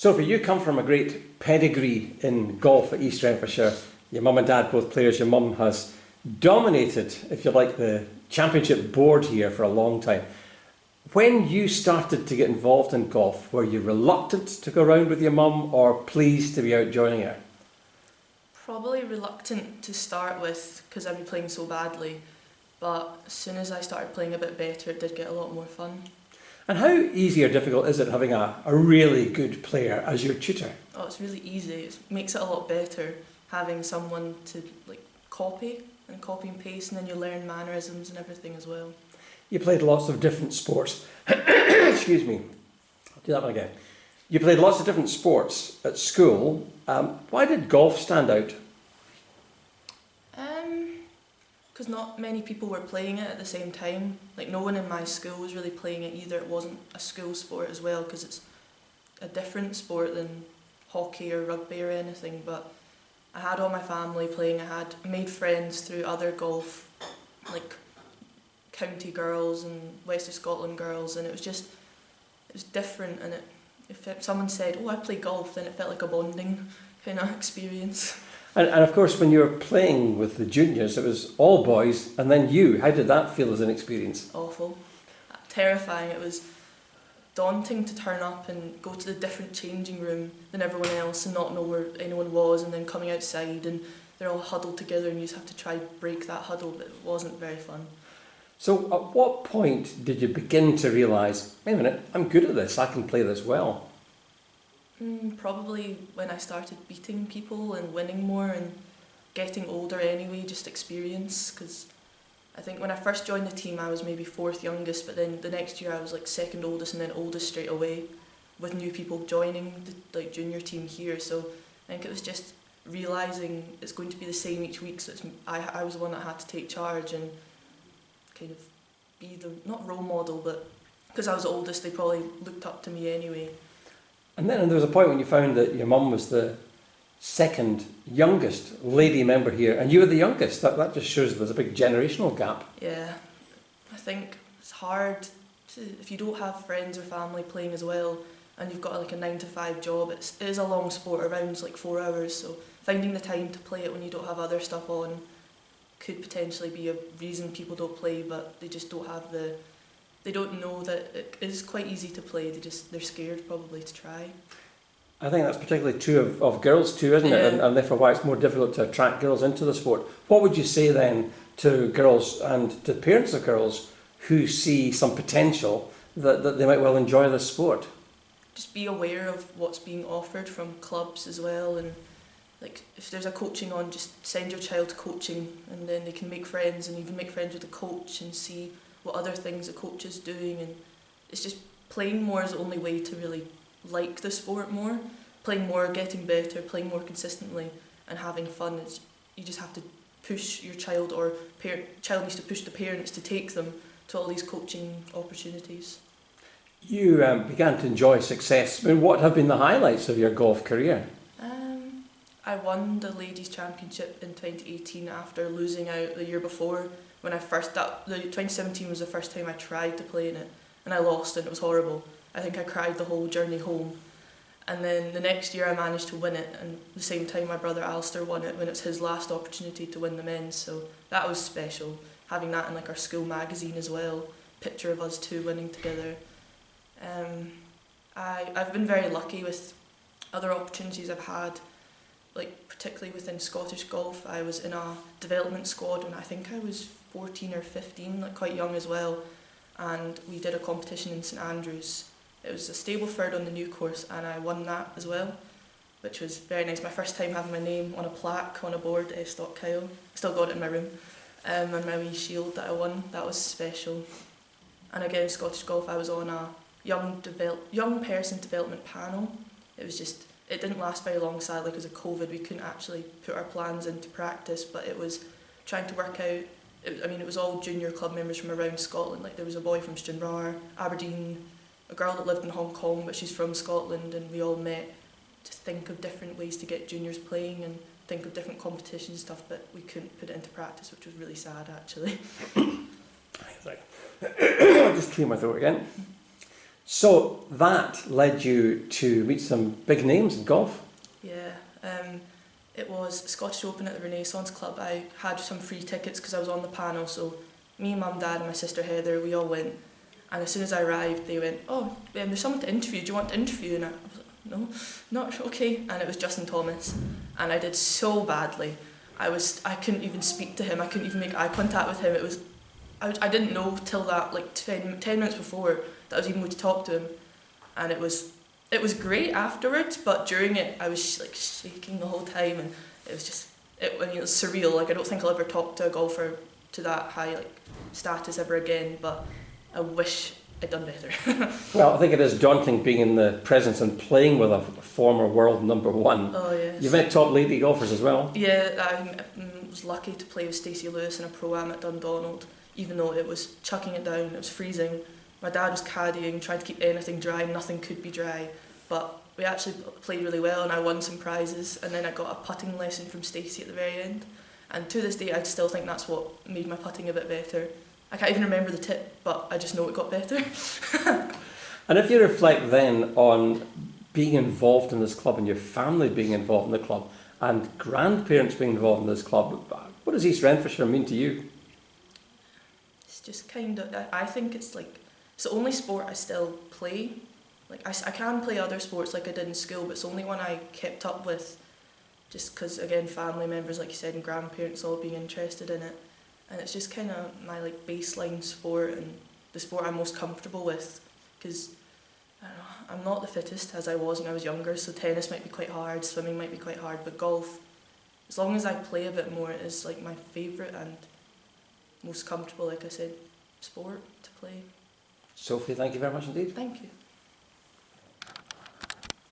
Sophie, you come from a great pedigree in golf at East Renfrewshire. Your mum and dad both players. Your mum has dominated, if you like, the championship board here for a long time. When you started to get involved in golf, were you reluctant to go around with your mum or pleased to be out joining her? Probably reluctant to start with because I'd be playing so badly, but as soon as I started playing a bit better it did get a lot more fun. And how easy or difficult is it having a really good player as your tutor? Oh, it's really easy. It makes it a lot better having someone to copy and paste, and then you learn mannerisms and everything as well. You played lots of different sports. Excuse me. I'll do that one again. You played lots of different sports at school. Why did golf stand out? Because not many people were playing it at the same time. Like, no one in my school was really playing it either. It wasn't a school sport as well because it's a different sport than hockey or rugby or anything. But I had all my family playing. I had made friends through other golf, like county girls and West of Scotland girls, and it was different. And if someone said, "Oh, I play golf," then it felt like a bonding kind of experience. And of course, when you were playing with the juniors, it was all boys, and then you. How did that feel as an experience? Awful. Terrifying. It was daunting to turn up and go to the different changing room than everyone else and not know where anyone was, and then coming outside and they're all huddled together and you just have to try break that huddle, but it wasn't very fun. So at what point did you begin to realise, wait a minute, I'm good at this, I can play this well? Probably when I started beating people and winning more and getting older anyway, just experience, because I think when I first joined the team I was maybe fourth youngest, but then the next year I was like second oldest and then oldest straight away with new people joining the junior team here. So I think it was just realising it's going to be the same each week, so I was the one that had to take charge and kind of be the, not role model, but because I was the oldest they probably looked up to me anyway. And then there was a point when you found that your mum was the second youngest lady member here, and you were the youngest. That just shows there's a big generational gap. Yeah, I think it's hard if you don't have friends or family playing as well, and you've got like a 9-to-5 job. It is a long sport, around like 4 hours, so finding the time to play it when you don't have other stuff on could potentially be a reason people don't play, but they just don't have they don't know that it is quite easy to play. They're scared probably to try. I think that's particularly true of girls too, isn't it? And therefore why it's more difficult to attract girls into the sport. What would you say then to girls and to parents of girls who see some potential that they might well enjoy this sport? Just be aware of what's being offered from clubs as well, and like if there's a coaching on, just send your child to coaching, and then they can make friends and even make friends with the coach and see what other things the coach is doing. And it's just playing more is the only way to really like the sport more. Playing more, getting better, playing more consistently and having fun. You just have to push your child, or child needs to push the parents to take them to all these coaching opportunities. You began to enjoy success. I mean, what have been the highlights of your golf career? I won the Ladies' Championship in 2018 after losing out the year before. When the 2017 was the first time I tried to play in it, and I lost and it was horrible. I think I cried the whole journey home. And then the next year I managed to win it, and at the same time my brother Alistair won it when it was his last opportunity to win the men's, so that was special. Having that in like our school magazine as well, picture of us two winning together. I've been very lucky with other opportunities I've had, like particularly within Scottish golf. I was in a development squad when I think I was 14 or 15, like quite young as well, and we did a competition in St Andrews. It was a Stableford on the new course, and I won that as well, which was very nice. My first time having my name on a plaque on a board at Stock Kyle. I still got it in my room, and my wee shield that I won. That was special. And again, Scottish golf, I was on a young person development panel. It didn't last very long, sadly, because of COVID. We couldn't actually put our plans into practice, but it was trying to work out. It was all junior club members from around Scotland. Like there was a boy from Stranraer, Aberdeen, a girl that lived in Hong Kong, but she's from Scotland, and we all met to think of different ways to get juniors playing and think of different competitions and stuff, but we couldn't put it into practice, which was really sad, actually. I'll just clear my throat again. So that led you to meet some big names in golf. Yeah, it was Scottish Open at the Renaissance Club. I had some free tickets because I was on the panel, so me, mum, dad and my sister Heather, we all went. And as soon as I arrived, they went, oh, there's someone to interview, do you want to interview? And I was like, no, not okay. And it was Justin Thomas. And I did so badly. I couldn't even speak to him, I couldn't even make eye contact with him. I didn't know till that, like 10 minutes before, that I was even going to talk to him. And it was great afterwards, but during it, I was like shaking the whole time, and it was just, it was surreal. Like, I don't think I'll ever talk to a golfer to that high like status ever again, but I wish I'd done better. Well, I think it is daunting being in the presence and playing with a former world number one. Oh yes. You've met top lady golfers as well. Yeah, I was lucky to play with Stacey Lewis in a pro-am at Dundonald, even though it was chucking it down, it was freezing. My dad was caddying, trying to keep anything dry, nothing could be dry, but we actually played really well and I won some prizes, and then I got a putting lesson from Stacey at the very end. And to this day, I still think that's what made my putting a bit better. I can't even remember the tip, but I just know it got better. And if you reflect then on being involved in this club and your family being involved in the club and grandparents being involved in this club, what does East Renfrewshire mean to you? It's just kind of, I think it's like, it's the only sport I still play. Like, I can play other sports like I did in school, but it's only one I kept up with just because, again, family members, like you said, and grandparents all being interested in it. And it's just kind of my like baseline sport and the sport I'm most comfortable with, because I don't know, I'm not the fittest as I was when I was younger, so tennis might be quite hard, swimming might be quite hard, but golf, as long as I play a bit more, it is like my favourite and most comfortable, like I said, sport to play. Sophie, thank you very much indeed. Thank you.